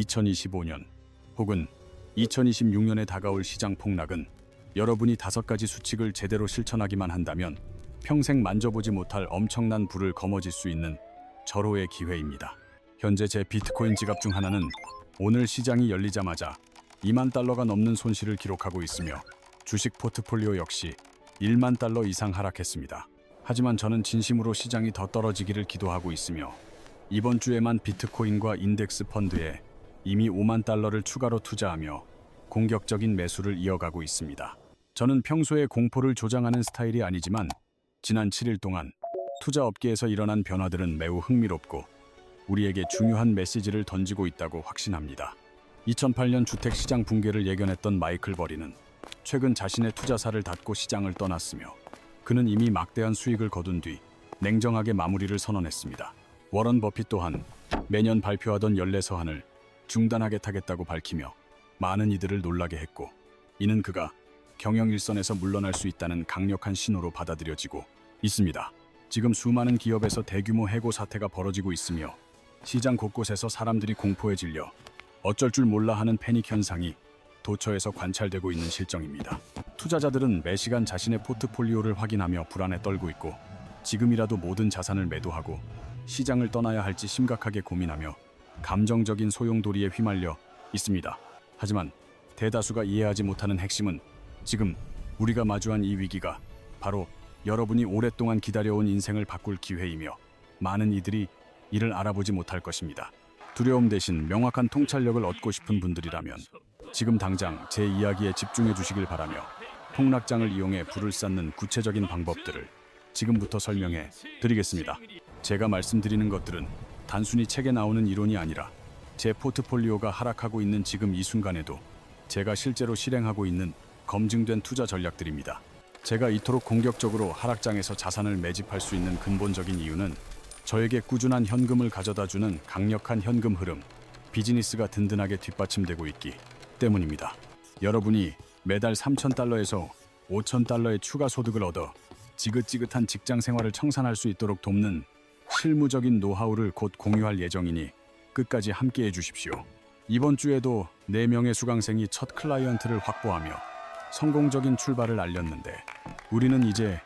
2025년 혹은 2026년에 다가올 시장 폭락은 여러분이 5가지 수칙을 제대로 실천하기만 한다면 평생 만져보지 못할 엄청난 부를 거머쥘 수 있는 절호의 기회입니다. 현재 제 비트코인 지갑 중 하나는 오늘 시장이 열리자마자 2만 달러가 넘는 손실을 기록하고 있으며 주식 포트폴리오 역시 1만 달러 이상 하락했습니다. 하지만 저는 진심으로 시장이 더 떨어지기를 기도하고 있으며 이번 주에만 비트코인과 인덱스 펀드에 이미 5만 달러를 추가로 투자하며 공격적인 매수를 이어가고 있습니다. 저는 평소에 공포를 조장하는 스타일이 아니지만 지난 7일 동안 투자 업계에서 일어난 변화들은 매우 흥미롭고 우리에게 중요한 메시지를 던지고 있다고 확신합니다. 2008년 주택시장 붕괴를 예견했던 마이클 버리는 최근 자신의 투자사를 닫고 시장을 떠났으며 그는 이미 막대한 수익을 거둔 뒤 냉정하게 마무리를 선언했습니다. 워런 버핏 또한 매년 발표하던 연례서한을 중단하겠다고 밝히며 많은 이들을 놀라게 했고 이는 그가 경영 일선에서 물러날 수 있다는 강력한 신호로 받아들여지고 있습니다. 지금 수많은 기업에서 대규모 해고 사태가 벌어지고 있으며 시장 곳곳에서 사람들이 공포에 질려 어쩔 줄 몰라 하는 패닉 현상이 도처에서 관찰되고 있는 실정입니다. 투자자들은 매시간 자신의 포트폴리오를 확인하며 불안에 떨고 있고 지금이라도 모든 자산을 매도하고 시장을 떠나야 할지 심각하게 고민하며 감정적인 소용돌이에 휘말려 있습니다. 하지만 대다수가 이해하지 못하는 핵심은 지금 우리가 마주한 이 위기가 바로 여러분이 오랫동안 기다려온 인생을 바꿀 기회이며 많은 이들이 이를 알아보지 못할 것입니다. 두려움 대신 명확한 통찰력을 얻고 싶은 분들이라면 지금 당장 제 이야기에 집중해 주시길 바라며 폭락장을 이용해 불을 쌓는 구체적인 방법들을 지금부터 설명해 드리겠습니다. 제가 말씀드리는 것들은 단순히 책에 나오는 이론이 아니라 제 포트폴리오가 하락하고 있는 지금 이 순간에도 제가 실제로 실행하고 있는 검증된 투자 전략들입니다. 제가 이토록 공격적으로 하락장에서 자산을 매집할 수 있는 근본적인 이유는 저에게 꾸준한 현금을 가져다주는 강력한 현금 흐름, 비즈니스가 든든하게 뒷받침되고 있기 때문입니다. 여러분이 매달 3,000달러에서 5,000달러의 추가 소득을 얻어 지긋지긋한 직장 생활을 청산할 수 있도록 돕는 실무적인 노하우를 곧 공유할 예정이니 끝까지 함께해 주십시오. 이번 주에도 4명의 수강생이 첫 클라이언트를 확보하며 성공적인 출발을 알렸는데 우리는 이제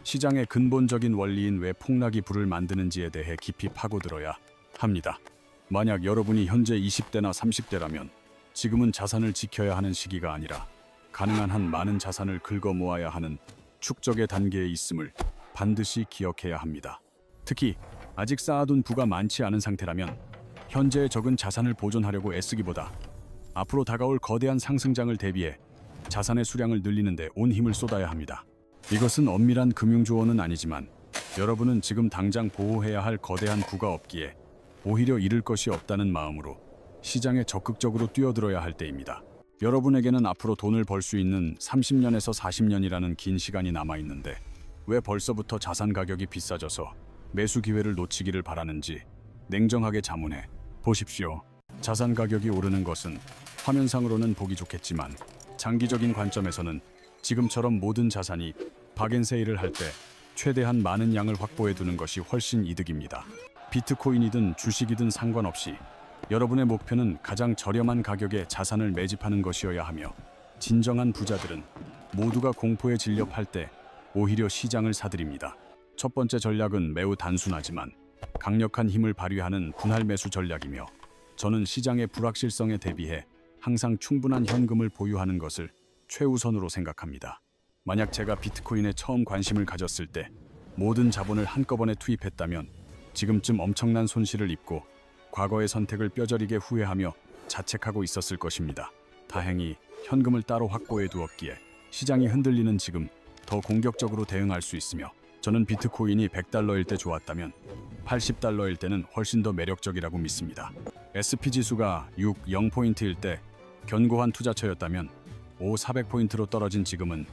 시장의 근본적인 원리인 왜 폭락이 불을 만드는지에 대해 깊이 파고들어야 합니다. 만약 여러분이 현재 20대나 30대라면 지금은 자산을 지켜야 하는 시기가 아니라 가능한 한 많은 자산을 긁어 모아야 하는 축적의 단계에 있음을 반드시 기억해야 합니다. 특히 아직 쌓아둔 부가 많지 않은 상태라면 현재의 적은 자산을 보존하려고 애쓰기보다 앞으로 다가올 거대한 상승장을 대비해 자산의 수량을 늘리는 데 온 힘을 쏟아야 합니다. 이것은 엄밀한 금융조언은 아니지만 여러분은 지금 당장 보호해야 할 거대한 부가 없기에 오히려 잃을 것이 없다는 마음으로 시장에 적극적으로 뛰어들어야 할 때입니다. 여러분에게는 앞으로 돈을 벌 수 있는 30년에서 40년이라는 긴 시간이 남아있는데 왜 벌써부터 자산 가격이 비싸져서 매수 기회를 놓치기를 바라는지 냉정하게 자문해 보십시오. 자산 가격이 오르는 것은 화면상으로는 보기 좋겠지만 장기적인 관점에서는 지금처럼 모든 자산이 박앤세일을 할 때 최대한 많은 양을 확보해 두는 것이 훨씬 이득입니다. 비트코인이든 주식이든 상관없이 여러분의 목표는 가장 저렴한 가격에 자산을 매집하는 것이어야 하며 진정한 부자들은 모두가 공포에 질려 팔 때 오히려 시장을 사들입니다. 첫 번째 전략은 매우 단순하지만 강력한 힘을 발휘하는 분할 매수 전략이며 저는 시장의 불확실성에 대비해 항상 충분한 현금을 보유하는 것을 최우선으로 생각합니다. 만약 제가 비트코인에 처음 관심을 가졌을 때 모든 자본을 한꺼번에 투입했다면 지금쯤 엄청난 손실을 입고 과거의 선택을 뼈저리게 후회하며 자책하고 있었을 것입니다. 다행히 현금을 따로 확보해 두었기에 시장이 흔들리는 지금 더 공격적으로 대응할 수 있으며 저는 비트코인이 100달러일 때 좋았다면 80달러일 때는 훨씬 더 매력적이라고 믿습니다. SP 지수가 0포인트일 때 견고한 투자처였다면 400포인트로 떨어진 지금은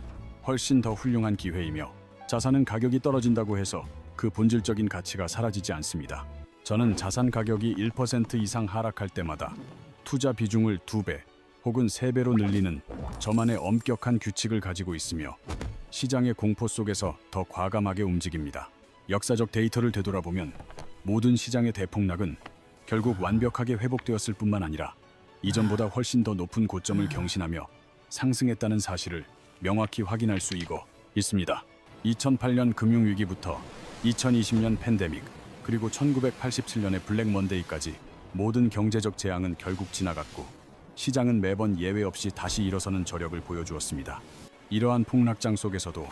훨씬 더 훌륭한 기회이며 자산은 가격이 떨어진다고 해서 그 본질적인 가치가 사라지지 않습니다. 저는 자산 가격이 1% 이상 하락할 때마다 투자 비중을 2배 혹은 3배로 늘리는 저만의 엄격한 규칙을 가지고 있으며 시장의 공포 속에서 더 과감하게 움직입니다. 역사적 데이터를 되돌아보면 모든 시장의 대폭락은 결국 완벽하게 회복되었을 뿐만 아니라 이전보다 훨씬 더 높은 고점을 경신하며 상승했다는 사실을 명확히 확인할 수 있습니다. 2008년 금융위기부터 2020년 팬데믹, 그리고 1987년의 블랙 먼데이까지 모든 경제적 재앙은 결국 지나갔고 시장은 매번 예외 없이 다시 일어서는 저력을 보여주었습니다. 이러한 폭락장 속에서도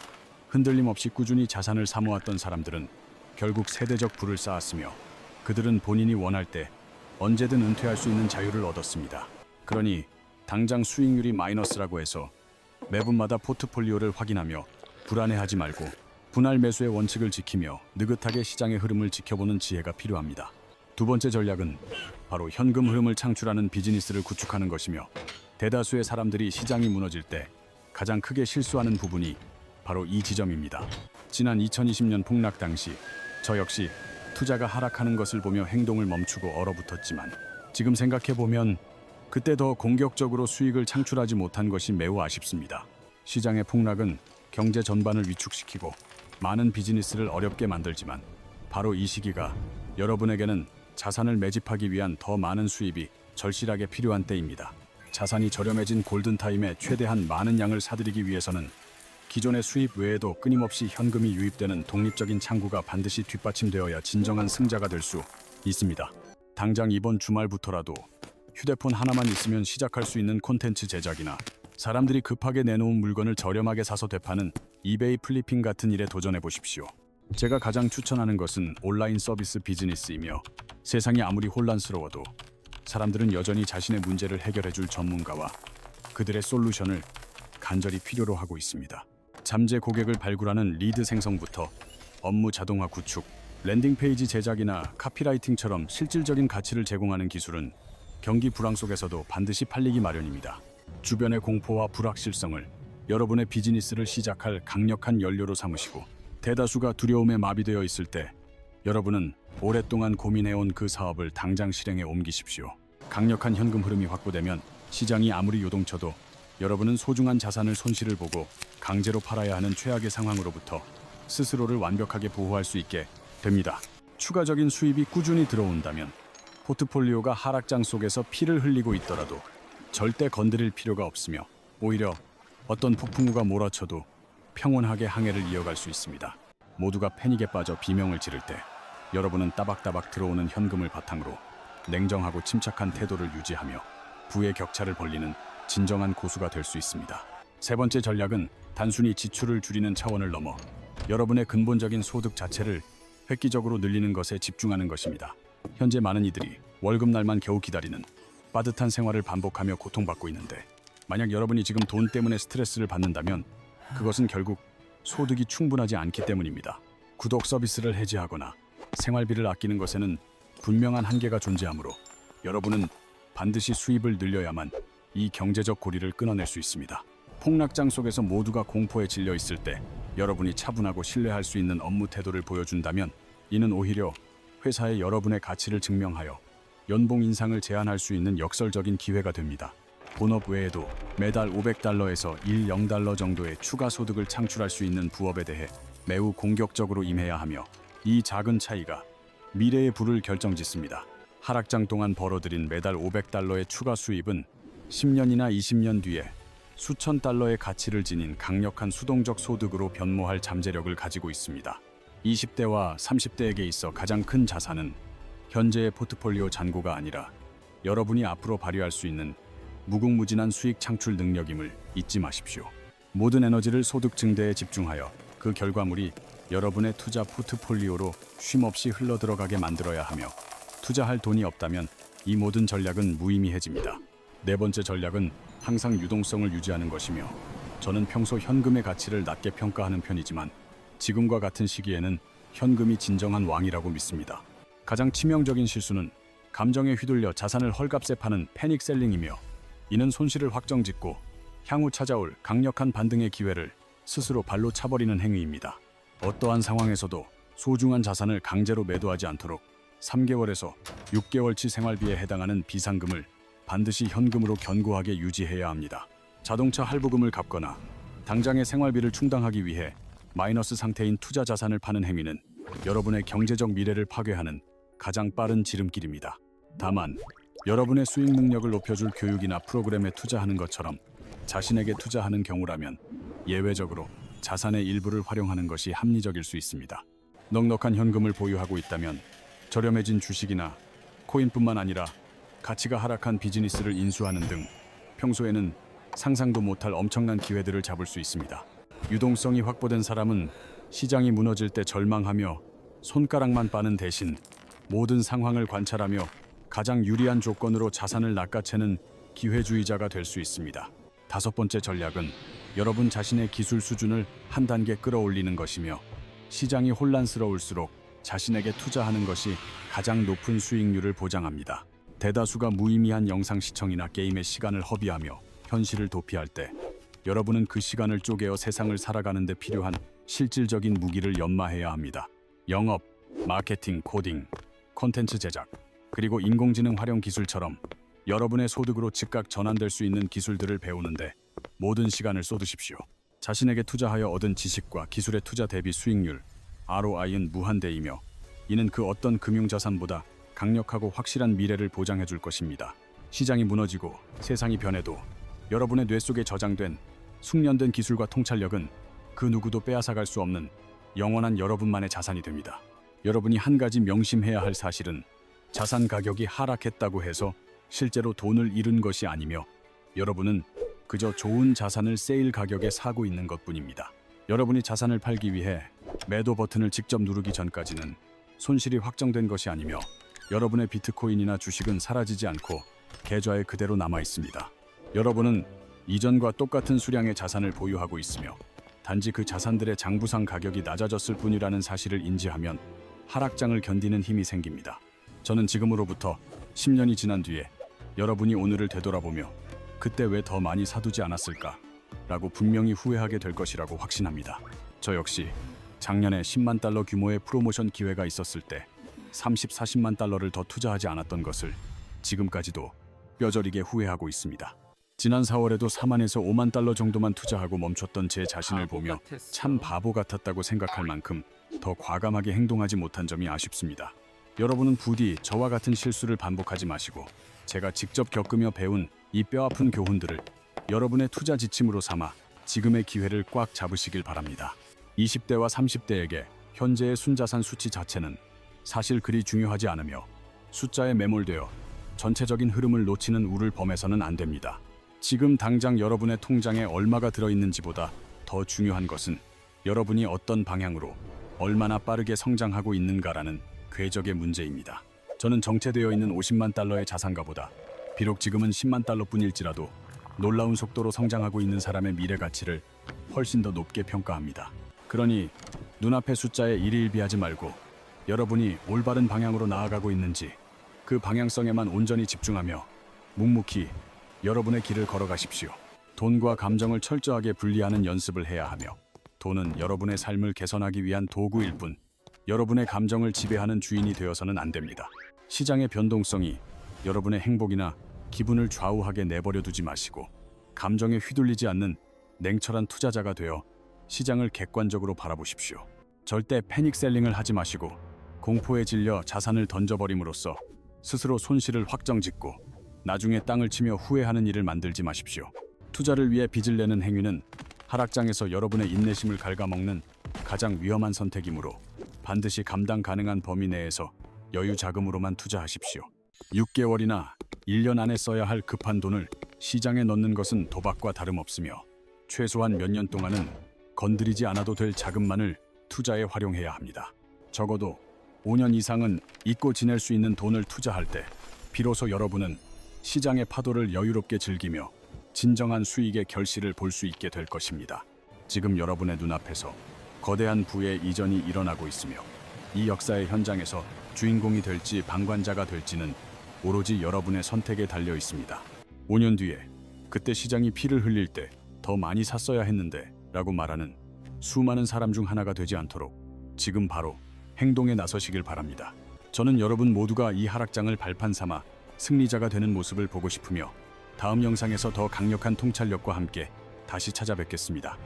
흔들림 없이 꾸준히 자산을 사모았던 사람들은 결국 세대적 부를 쌓았으며 그들은 본인이 원할 때 언제든 은퇴할 수 있는 자유를 얻었습니다. 그러니 당장 수익률이 마이너스라고 해서 매분마다 포트폴리오를 확인하며 불안해하지 말고 분할 매수의 원칙을 지키며 느긋하게 시장의 흐름을 지켜보는 지혜가 필요합니다. 두 번째 전략은 바로 현금 흐름을 창출하는 비즈니스를 구축하는 것이며, 대다수의 사람들이 시장이 무너질 때 가장 크게 실수하는 부분이 바로 이 지점입니다. 지난 2020년 폭락 당시 저 역시 투자가 하락하는 것을 보며 행동을 멈추고 얼어붙었지만, 지금 생각해보면 그때 더 공격적으로 수익을 창출하지 못한 것이 매우 아쉽습니다. 시장의 폭락은 경제 전반을 위축시키고 많은 비즈니스를 어렵게 만들지만, 바로 이 시기가 여러분에게는 자산을 매집하기 위한 더 많은 수입이 절실하게 필요한 때입니다. 자산이 저렴해진 골든타임에 최대한 많은 양을 사들이기 위해서는 기존의 수입 외에도 끊임없이 현금이 유입되는 독립적인 창구가 반드시 뒷받침되어야 진정한 승자가 될 수 있습니다. 당장 이번 주말부터라도 휴대폰 하나만 있으면 시작할 수 있는 콘텐츠 제작이나 사람들이 급하게 내놓은 물건을 저렴하게 사서 되파는 이베이 플리핑 같은 일에 도전해 보십시오. 제가 가장 추천하는 것은 온라인 서비스 비즈니스이며, 세상이 아무리 혼란스러워도 사람들은 여전히 자신의 문제를 해결해줄 전문가와 그들의 솔루션을 간절히 필요로 하고 있습니다. 잠재 고객을 발굴하는 리드 생성부터 업무 자동화 구축, 랜딩 페이지 제작이나 카피라이팅처럼 실질적인 가치를 제공하는 기술은 경기 불황 속에서도 반드시 팔리기 마련입니다. 주변의 공포와 불확실성을 여러분의 비즈니스를 시작할 강력한 연료로 삼으시고, 대다수가 두려움에 마비되어 있을 때 여러분은 오랫동안 고민해온 그 사업을 당장 실행에 옮기십시오. 강력한 현금 흐름이 확보되면 시장이 아무리 요동쳐도 여러분은 소중한 자산을 손실을 보고 강제로 팔아야 하는 최악의 상황으로부터 스스로를 완벽하게 보호할 수 있게 됩니다. 추가적인 수입이 꾸준히 들어온다면 포트폴리오가 하락장 속에서 피를 흘리고 있더라도 절대 건드릴 필요가 없으며, 오히려 어떤 폭풍우가 몰아쳐도 평온하게 항해를 이어갈 수 있습니다. 모두가 패닉에 빠져 비명을 지를 때 여러분은 따박따박 들어오는 현금을 바탕으로 냉정하고 침착한 태도를 유지하며 부의 격차를 벌리는 진정한 고수가 될 수 있습니다. 세 번째 전략은 단순히 지출을 줄이는 차원을 넘어 여러분의 근본적인 소득 자체를 획기적으로 늘리는 것에 집중하는 것입니다. 현재 많은 이들이 월급날만 겨우 기다리는 빠듯한 생활을 반복하며 고통받고 있는데, 만약 여러분이 지금 돈 때문에 스트레스를 받는다면 그것은 결국 소득이 충분하지 않기 때문입니다. 구독 서비스를 해지하거나 생활비를 아끼는 것에는 분명한 한계가 존재하므로 여러분은 반드시 수입을 늘려야만 이 경제적 고리를 끊어낼 수 있습니다. 폭락장 속에서 모두가 공포에 질려 있을 때 여러분이 차분하고 신뢰할 수 있는 업무 태도를 보여준다면, 이는 오히려 회사에 여러분의 가치를 증명하여 연봉 인상을 제안할 수 있는 역설적인 기회가 됩니다. 본업 외에도 매달 $500에서 일 $0 정도의 추가 소득을 창출할 수 있는 부업에 대해 매우 공격적으로 임해야 하며, 이 작은 차이가 미래의 부를 결정짓습니다. 하락장 동안 벌어들인 매달 $500의 추가 수입은 10년이나 20년 뒤에 수천 달러의 가치를 지닌 강력한 수동적 소득으로 변모할 잠재력을 가지고 있습니다. 20대와 30대에게 있어 가장 큰 자산은 현재의 포트폴리오 잔고가 아니라 여러분이 앞으로 발휘할 수 있는 무궁무진한 수익 창출 능력임을 잊지 마십시오. 모든 에너지를 소득 증대에 집중하여 그 결과물이 여러분의 투자 포트폴리오로 쉼없이 흘러들어가게 만들어야 하며, 투자할 돈이 없다면 이 모든 전략은 무의미해집니다. 네 번째 전략은 항상 유동성을 유지하는 것이며, 저는 평소 현금의 가치를 낮게 평가하는 편이지만 지금과 같은 시기에는 현금이 진정한 왕이라고 믿습니다. 가장 치명적인 실수는 감정에 휘둘려 자산을 헐값에 파는 패닉셀링이며, 이는 손실을 확정짓고 향후 찾아올 강력한 반등의 기회를 스스로 발로 차버리는 행위입니다. 어떠한 상황에서도 소중한 자산을 강제로 매도하지 않도록 3개월에서 6개월치 생활비에 해당하는 비상금을 반드시 현금으로 견고하게 유지해야 합니다. 자동차 할부금을 갚거나 당장의 생활비를 충당하기 위해 마이너스 상태인 투자 자산을 파는 행위는 여러분의 경제적 미래를 파괴하는 가장 빠른 지름길입니다. 다만 여러분의 수익 능력을 높여줄 교육이나 프로그램에 투자하는 것처럼 자신에게 투자하는 경우라면 예외적으로 자산의 일부를 활용하는 것이 합리적일 수 있습니다. 넉넉한 현금을 보유하고 있다면 저렴해진 주식이나 코인뿐만 아니라 가치가 하락한 비즈니스를 인수하는 등 평소에는 상상도 못할 엄청난 기회들을 잡을 수 있습니다. 유동성이 확보된 사람은 시장이 무너질 때 절망하며 손가락만 빠는 대신 모든 상황을 관찰하며 가장 유리한 조건으로 자산을 낚아채는 기회주의자가 될 수 있습니다. 다섯 번째 전략은 여러분 자신의 기술 수준을 한 단계 끌어올리는 것이며 시장이 혼란스러울수록 자신에게 투자하는 것이 가장 높은 수익률을 보장합니다. 대다수가 무의미한 영상 시청이나 게임에 시간을 허비하며 현실을 도피할 때 여러분은 그 시간을 쪼개어 세상을 살아가는 데 필요한 실질적인 무기를 연마해야 합니다. 영업, 마케팅, 코딩, 콘텐츠 제작, 그리고 인공지능 활용 기술처럼 여러분의 소득으로 즉각 전환될 수 있는 기술들을 배우는데 모든 시간을 쏟으십시오. 자신에게 투자하여 얻은 지식과 기술의 투자 대비 수익률, ROI는 무한대이며 이는 그 어떤 금융자산보다 강력하고 확실한 미래를 보장해 줄 것입니다. 시장이 무너지고 세상이 변해도 여러분의 뇌 속에 저장된 숙련된 기술과 통찰력은 그 누구도 빼앗아갈 수 없는 영원한 여러분만의 자산이 됩니다. 여러분이 한 가지 명심해야 할 사실은 자산 가격이 하락했다고 해서 실제로 돈을 잃은 것이 아니며 여러분은 그저 좋은 자산을 세일 가격에 사고 있는 것뿐입니다. 여러분이 자산을 팔기 위해 매도 버튼을 직접 누르기 전까지는 손실이 확정된 것이 아니며 여러분의 비트코인이나 주식은 사라지지 않고 계좌에 그대로 남아 있습니다. 여러분은 이전과 똑같은 수량의 자산을 보유하고 있으며 단지 그 자산들의 장부상 가격이 낮아졌을 뿐이라는 사실을 인지하면 하락장을 견디는 힘이 생깁니다. 저는 지금으로부터 10년이 지난 뒤에 여러분이 오늘을 되돌아보며 그때 왜 더 많이 사두지 않았을까? 라고 분명히 후회하게 될 것이라고 확신합니다. 저 역시 작년에 10만 달러 규모의 프로모션 기회가 있었을 때 30, 40만 달러를 더 투자하지 않았던 것을 지금까지도 뼈저리게 후회하고 있습니다. 지난 4월에도 4만에서 5만 달러 정도만 투자하고 멈췄던 제 자신을 보며 참 바보 같았다고 생각할 만큼 더 과감하게 행동하지 못한 점이 아쉽습니다. 여러분은 부디 저와 같은 실수를 반복하지 마시고 제가 직접 겪으며 배운 이 뼈아픈 교훈들을 여러분의 투자 지침으로 삼아 지금의 기회를 꽉 잡으시길 바랍니다. 20대와 30대에게 현재의 순자산 수치 자체는 사실 그리 중요하지 않으며 숫자에 매몰되어 전체적인 흐름을 놓치는 우를 범해서는 안 됩니다. 지금 당장 여러분의 통장에 얼마가 들어있는지보다 더 중요한 것은 여러분이 어떤 방향으로 얼마나 빠르게 성장하고 있는가라는 궤적의 문제입니다. 저는 정체되어 있는 50만 달러의 자산가보다 비록 지금은 10만 달러뿐일지라도 놀라운 속도로 성장하고 있는 사람의 미래 가치를 훨씬 더 높게 평가합니다. 그러니 눈앞의 숫자에 일희일비하지 말고 여러분이 올바른 방향으로 나아가고 있는지 그 방향성에만 온전히 집중하며 묵묵히 여러분의 길을 걸어가십시오. 돈과 감정을 철저하게 분리하는 연습을 해야 하며 돈은 여러분의 삶을 개선하기 위한 도구일 뿐 여러분의 감정을 지배하는 주인이 되어서는 안 됩니다. 시장의 변동성이 여러분의 행복이나 기분을 좌우하게 내버려 두지 마시고 감정에 휘둘리지 않는 냉철한 투자자가 되어 시장을 객관적으로 바라보십시오. 절대 패닉셀링을 하지 마시고 공포에 질려 자산을 던져버림으로써 스스로 손실을 확정짓고 나중에 땅을 치며 후회하는 일을 만들지 마십시오. 투자를 위해 빚을 내는 행위는 하락장에서 여러분의 인내심을 갉아먹는 가장 위험한 선택이므로 반드시 감당 가능한 범위 내에서 여유 자금으로만 투자하십시오. 6개월이나 1년 안에 써야 할 급한 돈을 시장에 넣는 것은 도박과 다름없으며 최소한 몇 년 동안은 건드리지 않아도 될 자금만을 투자에 활용해야 합니다. 적어도 5년 이상은 잊고 지낼 수 있는 돈을 투자할 때 비로소 여러분은 시장의 파도를 여유롭게 즐기며 진정한 수익의 결실을 볼 수 있게 될 것입니다. 지금 여러분의 눈앞에서 거대한 부의 이전이 일어나고 있으며 이 역사의 현장에서 주인공이 될지 방관자가 될지는 오로지 여러분의 선택에 달려 있습니다. 5년 뒤에 그때 시장이 피를 흘릴 때 더 많이 샀어야 했는데 라고 말하는 수많은 사람 중 하나가 되지 않도록 지금 바로 행동에 나서시길 바랍니다. 저는 여러분 모두가 이 하락장을 발판 삼아 승리자가 되는 모습을 보고 싶으며 다음 영상에서 더 강력한 통찰력과 함께 다시 찾아뵙겠습니다.